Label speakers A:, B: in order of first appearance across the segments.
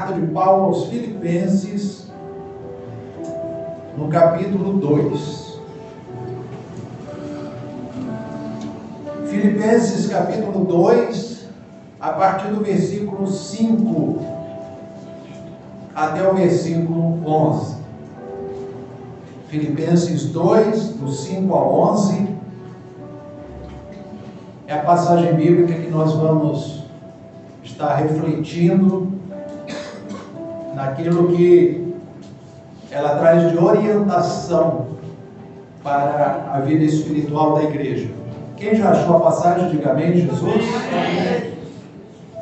A: carta de Paulo aos Filipenses, no capítulo 2. Filipenses capítulo 2, a partir do versículo 5 até o versículo 11. Filipenses 2, do 5 ao 11, é a passagem bíblica que nós vamos estar refletindo naquilo que ela traz de orientação para a vida espiritual da igreja. Quem já achou a passagem, diga amém, Jesus? Amém.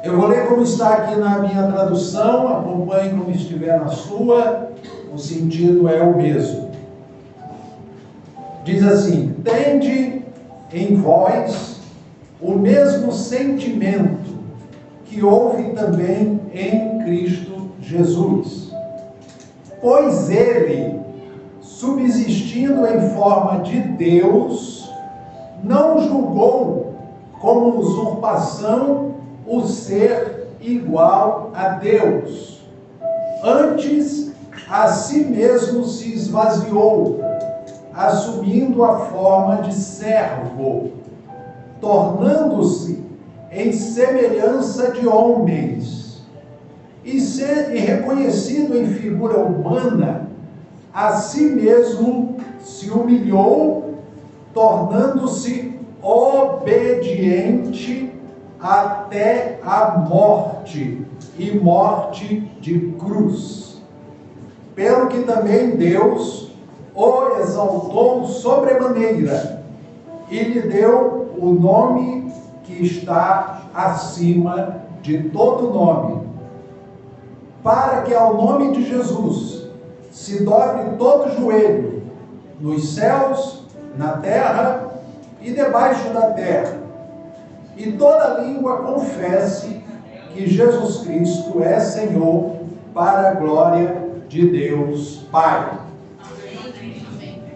A: Eu vou ler como está aqui na minha tradução, acompanhe como estiver na sua, o sentido é o mesmo. Diz assim: tende em vós o mesmo sentimento que houve também em Cristo Jesus. Pois ele, subsistindo em forma de Deus, não julgou como usurpação o ser igual a Deus. Antes, a si mesmo se esvaziou, assumindo a forma de servo, tornando-se em semelhança de homens, e reconhecido em figura humana, a si mesmo se humilhou, tornando-se obediente até a morte, e morte de cruz. Pelo que também Deus o exaltou sobremaneira, e lhe deu o nome que está acima de todo nome, para que ao nome de Jesus se dobre todo joelho, nos céus, na terra e debaixo da terra, e toda língua confesse que Jesus Cristo é Senhor, para a glória de Deus Pai.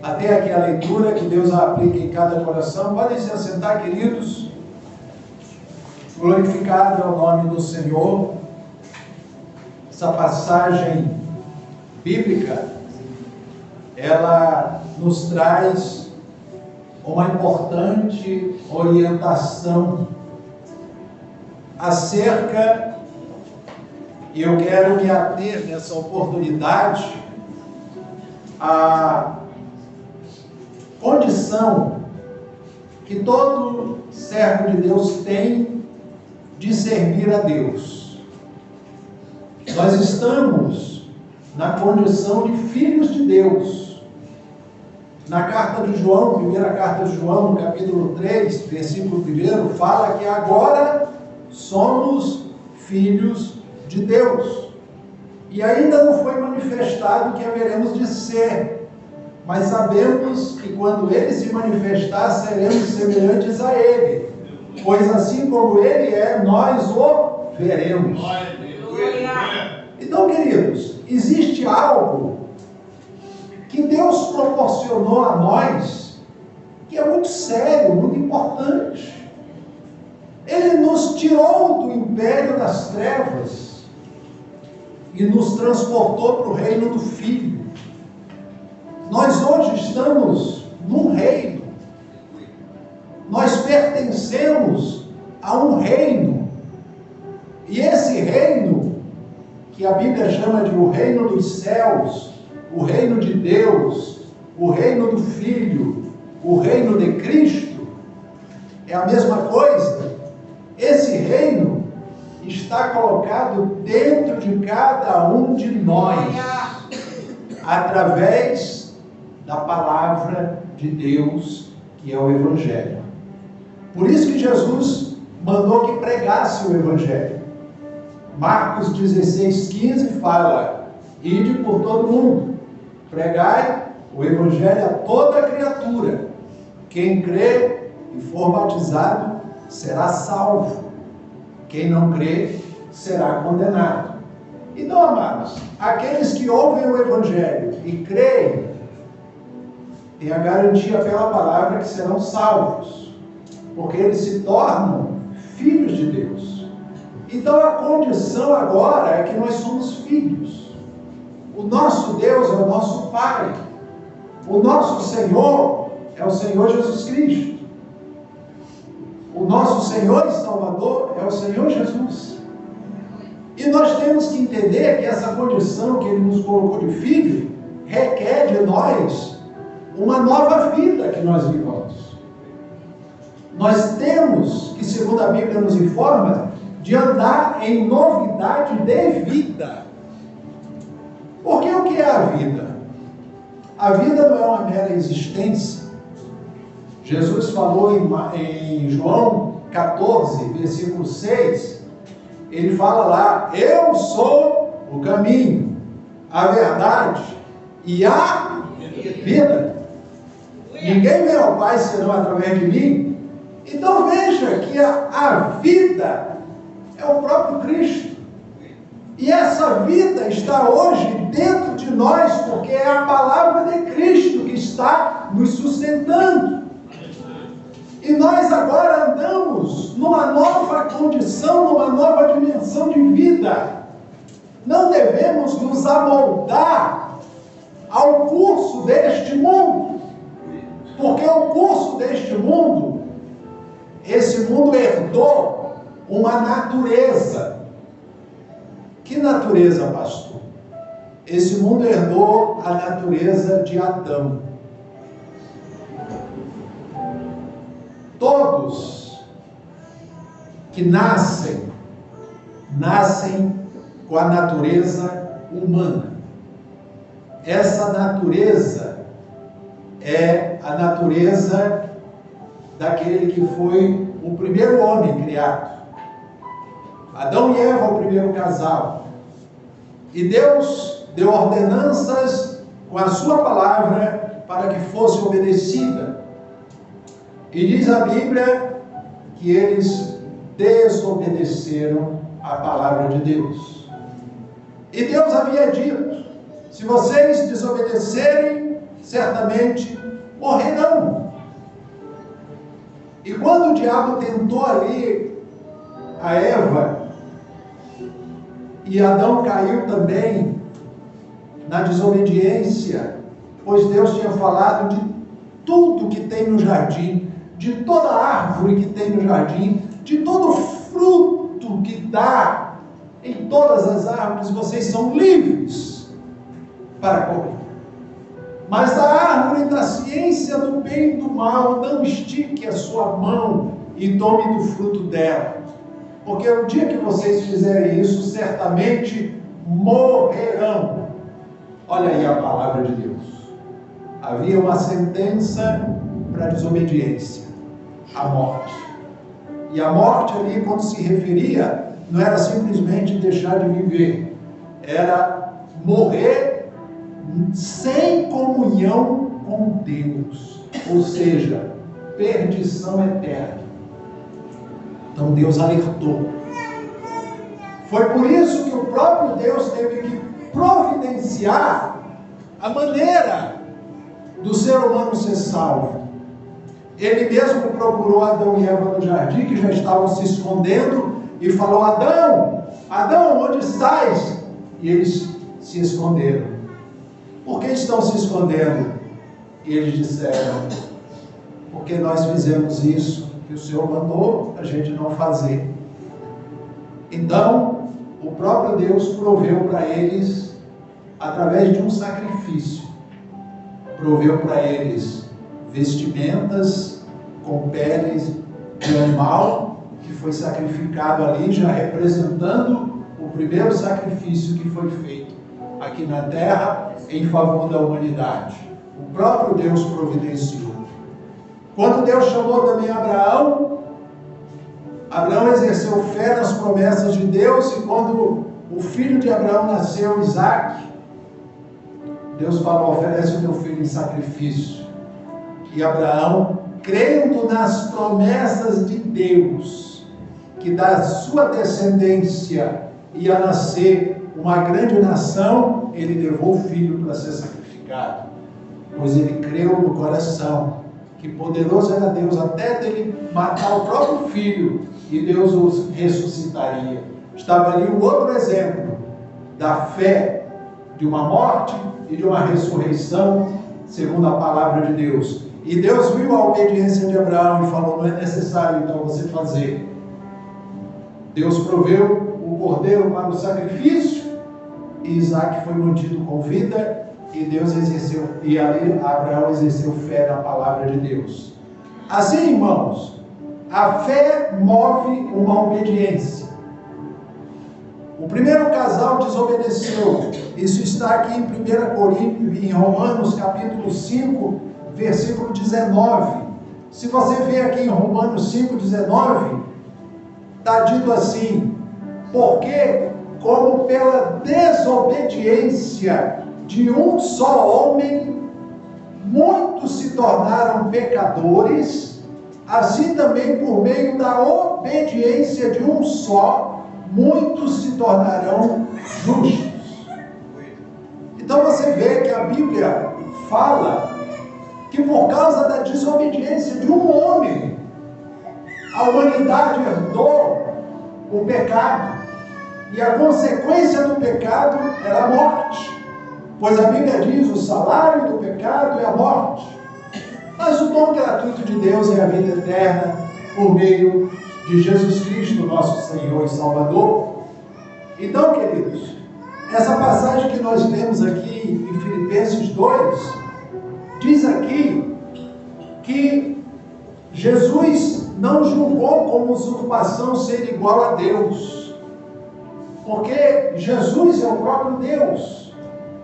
A: Até aqui a leitura, que Deus a aplique em cada coração. Podem se assentar, queridos. Glorificado é o nome do Senhor. Essa passagem bíblica, ela nos traz uma importante orientação acerca, e eu quero me ater nessa oportunidade, a condição que todo servo de Deus tem de servir a Deus. Nós estamos na condição de filhos de Deus. Na carta de João, primeira carta de João, no capítulo 3, versículo 1, fala que agora somos filhos de Deus. E ainda não foi manifestado que haveremos de ser, mas sabemos que quando Ele se manifestar, seremos semelhantes a Ele, pois assim como Ele é, nós o veremos. Então, queridos, existe algo que Deus proporcionou a nós, que é muito sério, muito importante. Ele nos tirou do império das trevas e nos transportou para o reino do Filho. Nós hoje estamos num reino. Nós pertencemos a um reino. E esse reino, que a Bíblia chama de o reino dos céus, o reino de Deus, o reino do Filho, o reino de Cristo, é a mesma coisa. Esse reino está colocado dentro de cada um de nós, através da palavra de Deus, que é o Evangelho. Por isso que Jesus mandou que pregasse o Evangelho. Marcos 16:15 fala: ide por todo mundo, pregai o Evangelho a toda criatura. Quem crê e for batizado será salvo. Quem não crê será condenado. Então, amados, aqueles que ouvem o Evangelho e creem, têm a garantia pela palavra que serão salvos, porque eles se tornam filhos de Deus. Então a condição agora é que nós somos filhos. O nosso Deus é o nosso Pai. O nosso Senhor é o Senhor Jesus Cristo. O nosso Senhor e Salvador é o Senhor Jesus. E nós temos que entender que essa condição que Ele nos colocou de filho requer de nós uma nova vida que nós vivamos. Nós temos que, segundo a Bíblia nos informa, de andar em novidade de vida. Porque o que é a vida? A vida não é uma mera existência. Jesus falou em João 14, versículo 6, ele fala lá: eu sou o caminho, a verdade e a vida. Ninguém vem ao Pai senão através de mim. Então veja que a vida é o próprio Cristo. E essa vida está hoje dentro de nós, porque é a palavra de Cristo que está nos sustentando. E nós agora andamos numa nova condição, numa nova dimensão de vida. Não devemos nos amoldar ao curso deste mundo, porque o curso deste mundo, esse mundo herdou uma natureza. Que natureza, pastor? Esse mundo herdou a natureza de Adão. Todos que nascem com a natureza humana. Essa natureza é a natureza daquele que foi o primeiro homem criado. Adão e Eva, o primeiro casal. E Deus deu ordenanças com a sua palavra para que fosse obedecida. E diz a Bíblia que eles desobedeceram a palavra de Deus. E Deus havia dito: se vocês desobedecerem, certamente morrerão. E quando o diabo tentou ali a Eva, e Adão caiu também na desobediência, pois Deus tinha falado de tudo que tem no jardim, de toda árvore que tem no jardim, de todo fruto que dá em todas as árvores, vocês são livres para comer. Mas da árvore da ciência do bem e do mal, não estique a sua mão e tome do fruto dela, porque o dia que vocês fizerem isso, certamente morrerão. Olha aí a palavra de Deus. Havia uma sentença para a desobediência, a morte. E a morte ali, quando se referia, não era simplesmente deixar de viver, era morrer sem comunhão com Deus, ou seja, perdição eterna. Então Deus alertou. Foi por isso que o próprio Deus teve que providenciar a maneira do ser humano ser salvo. Ele mesmo procurou Adão e Eva no jardim, que já estavam se escondendo, e falou: Adão, Adão, onde estás? E eles se esconderam. Por que estão se escondendo? E eles disseram: porque nós fizemos isso que o Senhor mandou a gente não fazer. Então, o próprio Deus proveu para eles, através de um sacrifício, proveu para eles vestimentas com peles de animal, que foi sacrificado ali, já representando o primeiro sacrifício que foi feito aqui na terra em favor da humanidade. O próprio Deus providenciou. Quando Deus chamou também Abraão, Abraão exerceu fé nas promessas de Deus, e quando o filho de Abraão nasceu, Isaque, Deus falou: oferece o teu filho em sacrifício. E Abraão, crendo nas promessas de Deus, que da sua descendência ia nascer uma grande nação, ele levou o filho para ser sacrificado, pois ele creu no coração que poderoso era Deus até dele matar o próprio filho, e Deus os ressuscitaria. Estava ali um outro exemplo da fé, de uma morte e de uma ressurreição, segundo a palavra de Deus. E Deus viu a obediência de Abraão e falou: não é necessário então você fazer. Deus proveu o cordeiro para o sacrifício, e Isaac foi mantido com vida, e Deus exerceu, e ali Abraão exerceu fé na palavra de Deus. Assim, irmãos, a fé move uma obediência. O primeiro casal desobedeceu. Isso está aqui em 1 Coríntios, em Romanos capítulo 5, versículo 19. Se você ver aqui em Romanos 5, 19, está dito assim: porque como pela desobediência de um só homem, muitos se tornaram pecadores, assim também por meio da obediência de um só, muitos se tornarão justos. Então você vê que a Bíblia fala que por causa da desobediência de um homem, a humanidade herdou o pecado, e a consequência do pecado era a morte, pois a Bíblia diz: o salário do pecado é a morte, mas o dom gratuito de Deus é a vida eterna por meio de Jesus Cristo, nosso Senhor e Salvador. Então, queridos, essa passagem que nós lemos aqui em Filipenses 2, diz aqui que Jesus não julgou como usurpação ser igual a Deus, porque Jesus é o próprio Deus,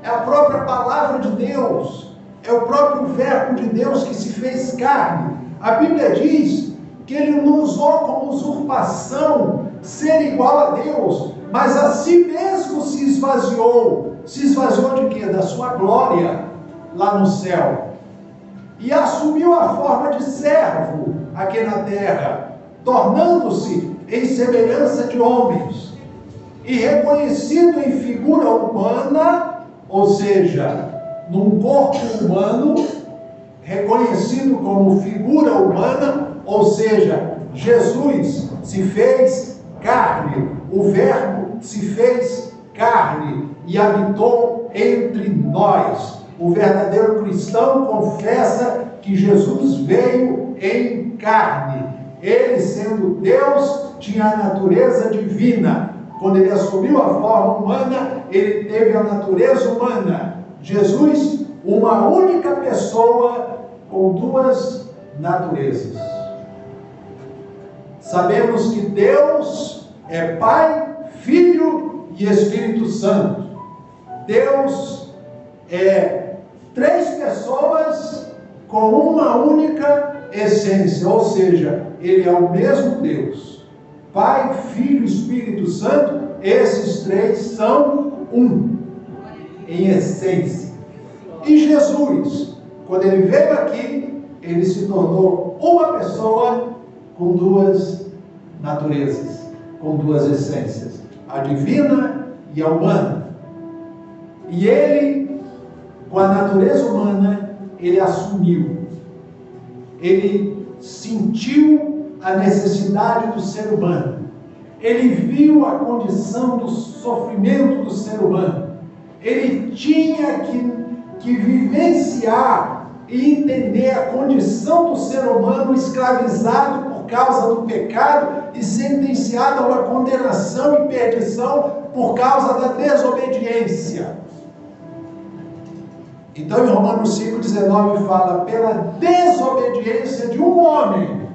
A: é a própria palavra de Deus, é o próprio verbo de Deus que se fez carne. A Bíblia diz que ele não usou como usurpação ser igual a Deus, mas a si mesmo se esvaziou. Se esvaziou de quê? Da sua glória lá no céu. E assumiu a forma de servo aqui na terra, tornando-se em semelhança de homens, e reconhecido em figura humana, ou seja, num corpo humano, reconhecido como figura humana, ou seja, Jesus se fez carne, o Verbo se fez carne e habitou entre nós. O verdadeiro cristão confessa que Jesus veio em carne. Ele, sendo Deus, tinha a natureza divina. Quando ele assumiu a forma humana, ele teve a natureza humana. Jesus, uma única pessoa com duas naturezas. Sabemos que Deus é Pai, Filho e Espírito Santo. Deus é três pessoas com uma única essência, ou seja, Ele é o mesmo Deus. Pai, Filho e Espírito Santo, esses três são um, em essência. E Jesus, quando Ele veio aqui, Ele se tornou uma pessoa com duas naturezas, com duas essências, a divina e a humana. E Ele, com a natureza humana, Ele assumiu, Ele sentiu a necessidade do ser humano, Ele viu a condição do sofrimento do ser humano, Ele tinha que vivenciar e entender a condição do ser humano escravizado por causa do pecado e sentenciado a uma condenação e perdição por causa da desobediência. Então, em Romanos 5,19 fala: pela desobediência de um homem,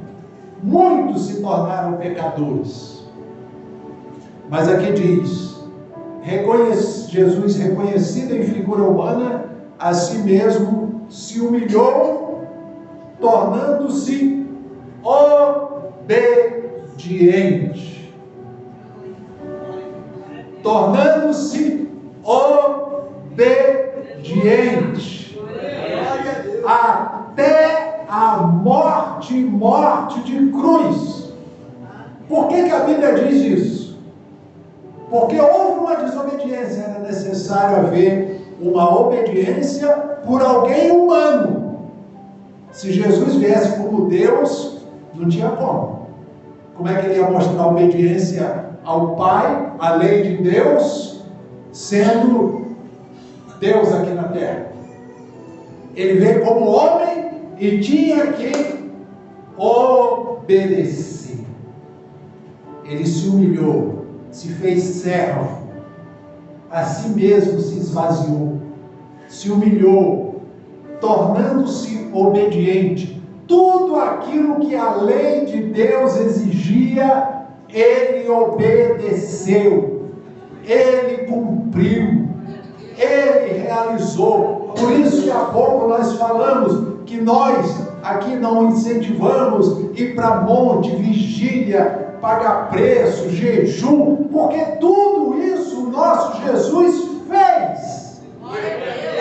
A: muitos se tornaram pecadores. Mas aqui diz: Jesus, reconhecido em figura humana, a si mesmo se humilhou, tornando-se obediente. Tornando-se obediente. Até a morte de cruz. Por que a Bíblia diz isso? Porque houve uma desobediência, era necessário haver uma obediência por alguém humano. Se Jesus viesse como Deus, não tinha como. Como é que ele ia mostrar obediência ao Pai, à lei de Deus, sendo Deus aqui na terra? Ele veio como homem e tinha que obedecer. Ele se humilhou, se fez servo, a si mesmo se esvaziou, se humilhou, tornando-se obediente. Tudo aquilo que a lei de Deus exigia, ele obedeceu, ele cumpriu, ele realizou. Por isso que há pouco nós falamos que nós aqui não incentivamos ir para monte, vigília, pagar preço, jejum, porque tudo isso o nosso Jesus fez.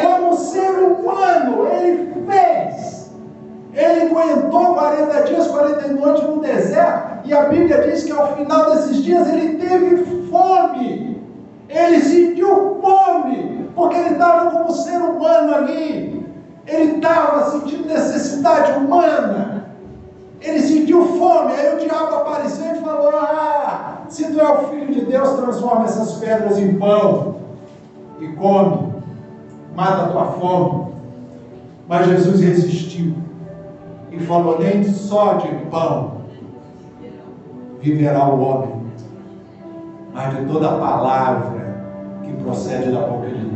A: Como ser humano, ele fez. Ele aguentou 40 dias, 40 noites no deserto, e a Bíblia diz que ao final desses dias ele teve fome. Ele sentiu fome, porque ele estava como ser humano ali. Ele estava sentindo necessidade humana. Ele sentiu fome. Aí o diabo apareceu e falou: se tu é o Filho de Deus, transforma essas pedras em pão e come, mata a tua fome. Mas Jesus resistiu e falou: nem só de pão viverá o homem, mas de toda a palavra que procede da boca de Deus.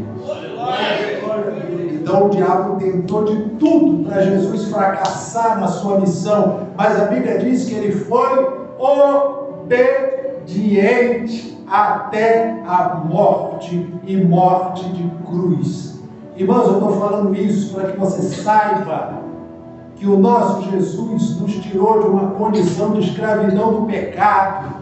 A: Então o diabo tentou de tudo para Jesus fracassar na sua missão, mas a Bíblia diz que ele foi obediente até a morte, e morte de cruz. Irmãos, eu estou falando isso para que você saiba que o nosso Jesus nos tirou de uma condição de escravidão do pecado.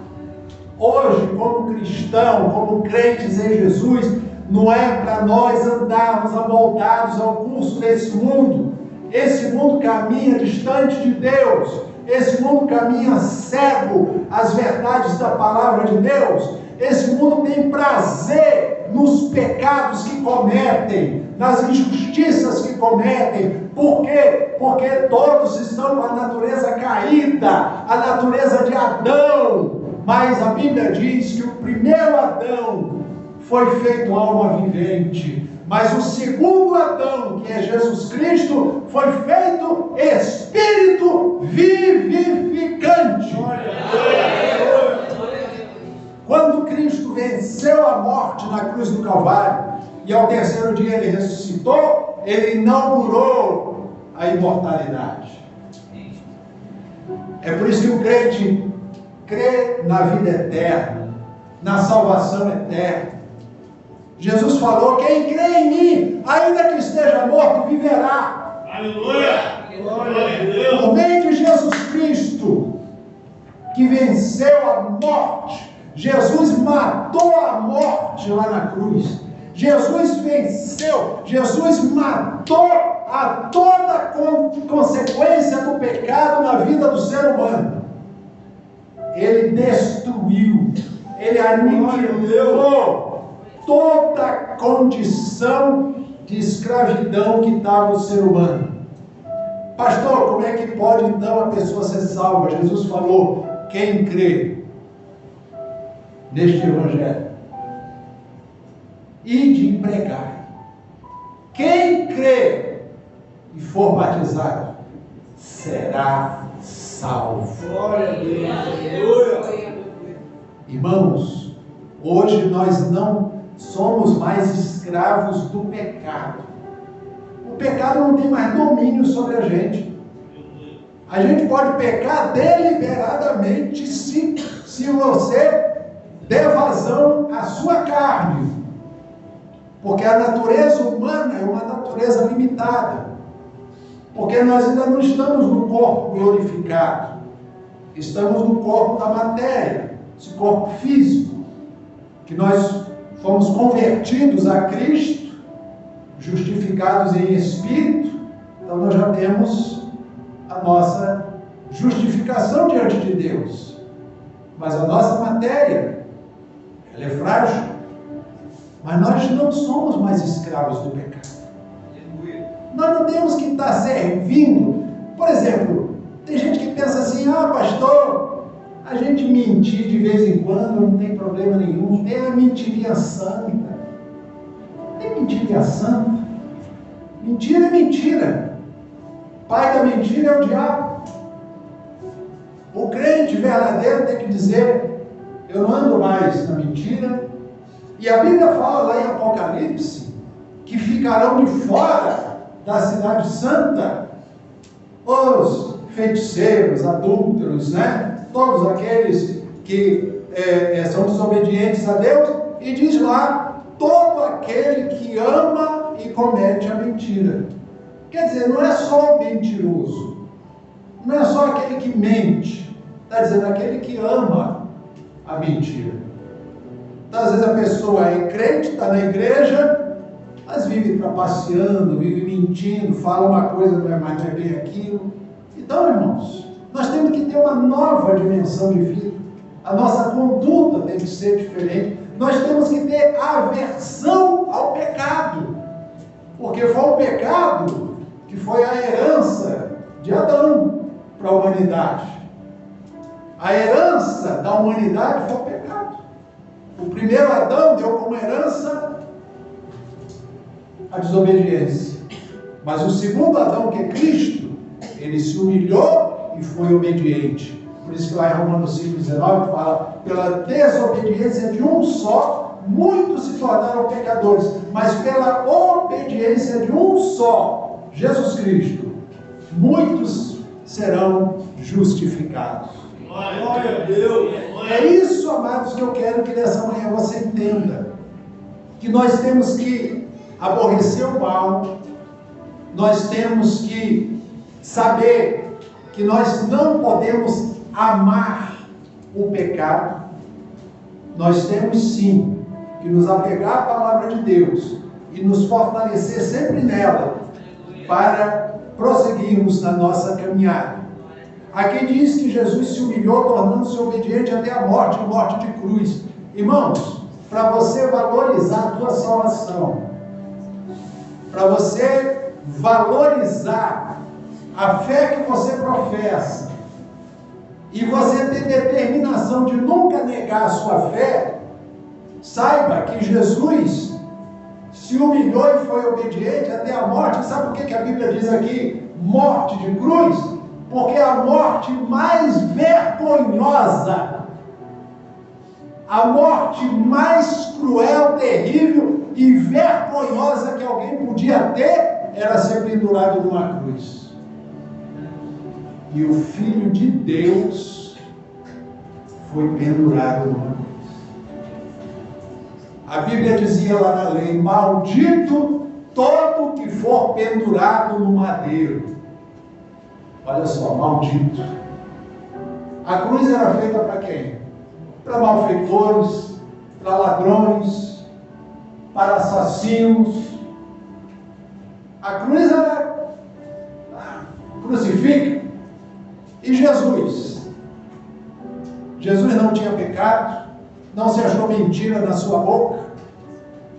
A: Hoje, como cristão, como crentes em Jesus, não é para nós andarmos amoldados ao curso desse mundo. Esse mundo caminha distante de Deus. Esse mundo caminha cego às verdades da palavra de Deus. Esse mundo tem prazer nos pecados que cometem, nas injustiças que cometem. Por quê? Porque todos estão com a natureza caída, a natureza de Adão. Mas a Bíblia diz que o primeiro Adão foi feito alma vivente, mas o segundo Adão, que é Jesus Cristo, foi feito espírito vivificante. Quando Cristo venceu a morte na cruz do Calvário, e ao terceiro dia ele ressuscitou, ele inaugurou a imortalidade. É por isso que o crente crê na vida eterna, na salvação eterna. Jesus falou: quem crê em mim, ainda que esteja morto, viverá. Aleluia! Por meio de Jesus Cristo, que venceu a morte, Jesus matou a morte lá na cruz. Jesus venceu, Jesus matou a toda consequência do pecado na vida do ser humano. Ele destruiu, ele aniquilou toda a condição de escravidão que estava no ser humano. Pastor, como é que pode então a pessoa ser salva? Jesus falou: quem crê neste evangelho e de pregar, quem crê e for batizado será salvo. Glória a Deus. Irmãos, hoje nós não somos mais escravos do pecado. O pecado não tem mais domínio sobre a gente. A gente pode pecar deliberadamente se você der vazão à sua carne. Porque a natureza humana é uma natureza limitada. Porque nós ainda não estamos no corpo glorificado. Estamos no corpo da matéria, esse corpo físico, que nós fomos convertidos a Cristo, justificados em espírito. Então nós já temos a nossa justificação diante de Deus. Mas a nossa matéria, ela é frágil. Mas nós não somos mais escravos do pecado. Nós não temos que estar servindo. Por exemplo, tem gente que pensa assim: pastor, a gente mentir de vez em quando não tem problema nenhum. Tem a mentirinha santa. Tem mentirinha santa. Mentira é mentira. Pai da mentira é o diabo. O crente verdadeiro tem que dizer: eu não ando mais na mentira. E a Bíblia fala lá em Apocalipse que ficarão de fora da cidade santa os feiticeiros, adúlteros, né? Todos aqueles que são desobedientes a Deus. E diz lá: todo aquele que ama e comete a mentira. Quer dizer, não é só o mentiroso, não é só aquele que mente, está dizendo aquele que ama a mentira. Então, às vezes a pessoa é crente, está na igreja, mas vive trapaceando, vive mentindo, fala uma coisa, mas não é bem aquilo. Então, irmãos, nós temos que ter uma nova dimensão de vida. A nossa conduta tem que ser diferente. Nós temos que ter aversão ao pecado, porque foi o pecado que foi a herança de Adão para a humanidade. A herança da humanidade foi o pecado. O primeiro Adão deu como herança a desobediência. Mas o segundo Adão, que é Cristo, ele se humilhou e foi obediente. Por isso que lá em Romanos 5,19 fala: pela desobediência de um só, muitos se tornaram pecadores, mas pela obediência de um só, Jesus Cristo, muitos serão justificados.
B: Glória a Deus.
A: É isso, amados, que eu quero que nessa manhã você entenda. Que nós temos que aborrecer o mal, nós temos que saber que nós não podemos amar o pecado. Nós temos sim que nos apegar à palavra de Deus e nos fortalecer sempre nela para prosseguirmos na nossa caminhada. Aqui diz que Jesus se humilhou, tornando-se obediente até a morte, morte de cruz. Irmãos, para você valorizar a tua salvação, para você valorizar a fé que você professa, e você ter determinação de nunca negar a sua fé, saiba que Jesus se humilhou e foi obediente até a morte. Sabe por que a Bíblia diz aqui morte de cruz? Porque a morte mais vergonhosa, a morte mais cruel, terrível e vergonhosa que alguém podia ter, era ser pendurado numa cruz. E o Filho de Deus foi pendurado numa cruz. A Bíblia dizia lá na lei: maldito todo que for pendurado no madeiro. Olha só, maldito. A cruz era feita para quem? Para malfeitores, para ladrões, para assassinos. A cruz era crucifica. E Jesus? Jesus não tinha pecado, não se achou mentira na sua boca.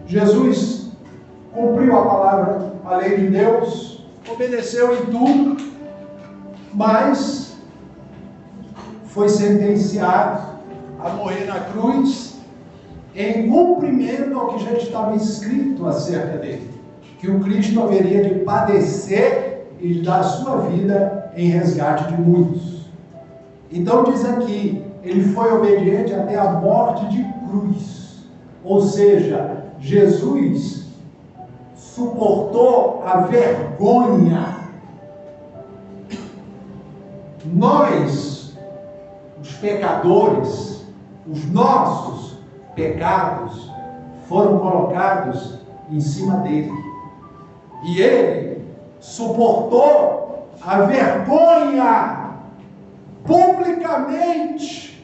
A: Jesus cumpriu a palavra, a lei de Deus, obedeceu em tudo, mas foi sentenciado a morrer na cruz em cumprimento ao que já estava escrito acerca dele, que o Cristo haveria de padecer e dar sua vida em resgate de muitos. Então diz aqui, ele foi obediente até a morte de cruz, ou seja, Jesus suportou a vergonha. Nós, os pecadores, os nossos pecados foram colocados em cima dele, e ele suportou a vergonha publicamente,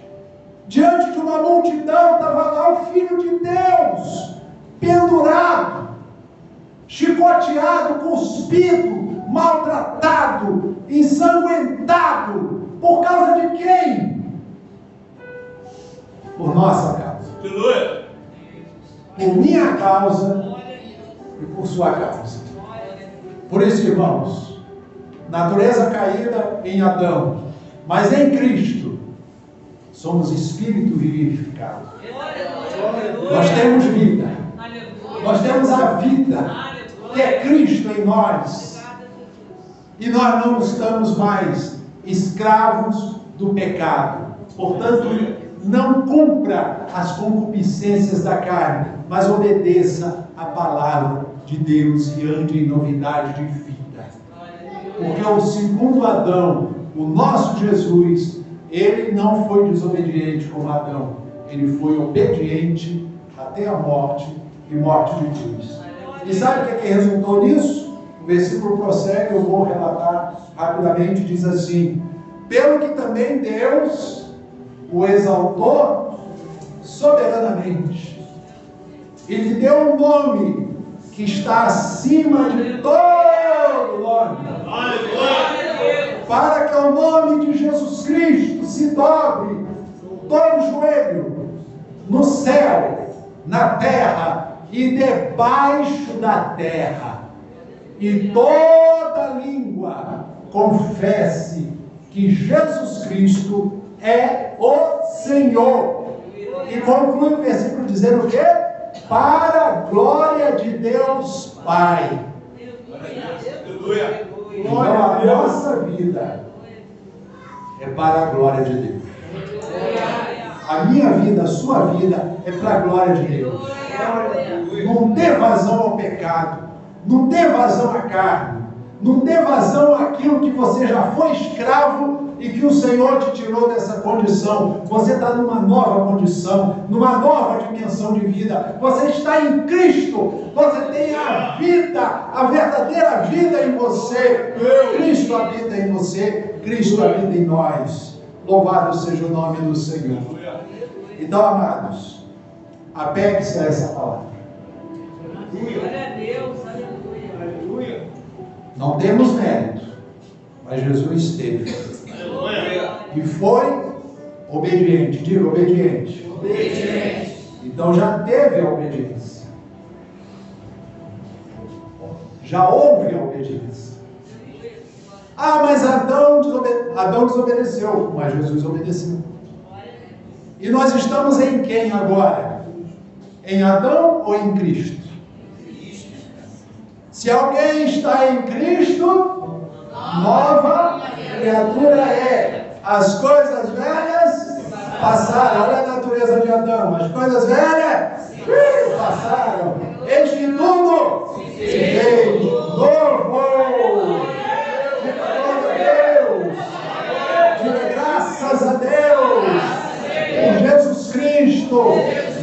A: diante de uma multidão. Estava lá o Filho de Deus pendurado, chicoteado, cuspido, maltratado, ensanguentado. Por causa de quem? Por nossa causa. Por minha causa e por sua causa. Por isso, irmãos, natureza caída em Adão, mas em Cristo, somos espírito vivificado. Nós temos vida. Nós temos a vida, que é Cristo em nós. E nós não estamos mais escravos do pecado. Portanto, não cumpra as concupiscências da carne, mas obedeça a palavra de Deus e ande em novidade de vida. Porque o segundo Adão, o nosso Jesus, ele não foi desobediente como Adão. Ele foi obediente até a morte e morte de cruz. E sabe o que resultou nisso? O versículo prossegue, eu vou relatar rapidamente, diz assim: pelo que também Deus o exaltou soberanamente e lhe deu um nome que está acima de todo nome, para que ao nome de Jesus Cristo se dobre todo joelho, no céu, na terra e debaixo da terra, e toda língua confesse que Jesus Cristo é o Senhor. E conclui o versículo dizendo o quê? Para a glória de Deus Pai. Então a nossa vida é para a glória de Deus. A minha vida, a sua vida é para a glória de Deus. Não dê vazão ao pecado, não dê vazão à carne, não dê vazão àquilo que você já foi escravo e que o Senhor te tirou dessa condição. Você está numa nova condição, numa nova dimensão de vida. Você está em Cristo, você tem a vida, a verdadeira vida em você. Cristo habita em você, Cristo habita em nós. Louvado seja o nome do Senhor. Então, amados, apegue-se a essa palavra.
B: Glória a Deus, aleluia.
A: Não temos mérito, mas Jesus teve. E foi obediente. Diga, obediente. Então já teve a obediência. Já houve a obediência. Ah, mas Adão desobedeceu, mas Jesus obedeceu. E nós estamos em quem agora? Em Adão ou em Cristo? Se alguém está em Cristo, nova criatura é. As coisas velhas passaram. Olha a natureza de Adão. As coisas velhas passaram. Eis que tudo se fez novo. Glória a Deus. Diga graças a Deus. Por Jesus Cristo,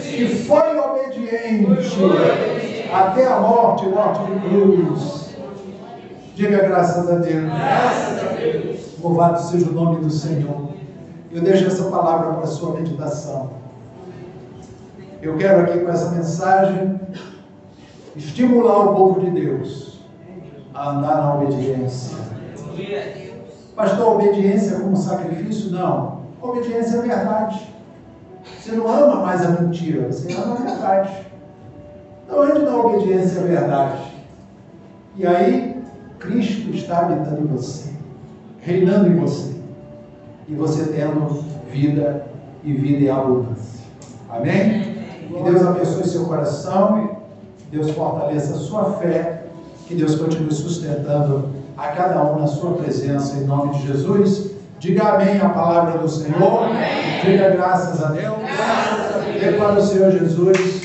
A: que foi obediente até a morte de cruz. Diga graças a Deus. Louvado seja o nome do Senhor. Eu deixo essa palavra para a sua meditação. Eu quero aqui com essa mensagem estimular o povo de Deus a andar na obediência. Pastor, obediência como sacrifício? Não. Obediência é verdade. Você não ama mais a mentira, você ama a verdade. Então ande na obediência à verdade. E aí, Cristo está habitando em você, reinando em você, e você tendo vida e vida em abundância. Amém? Que Deus abençoe seu coração, que Deus fortaleça a sua fé, que Deus continue sustentando a cada um na sua presença, em nome de Jesus. Diga amém à palavra do Senhor. Amém. Diga graças a Deus. Dê para o Senhor Jesus.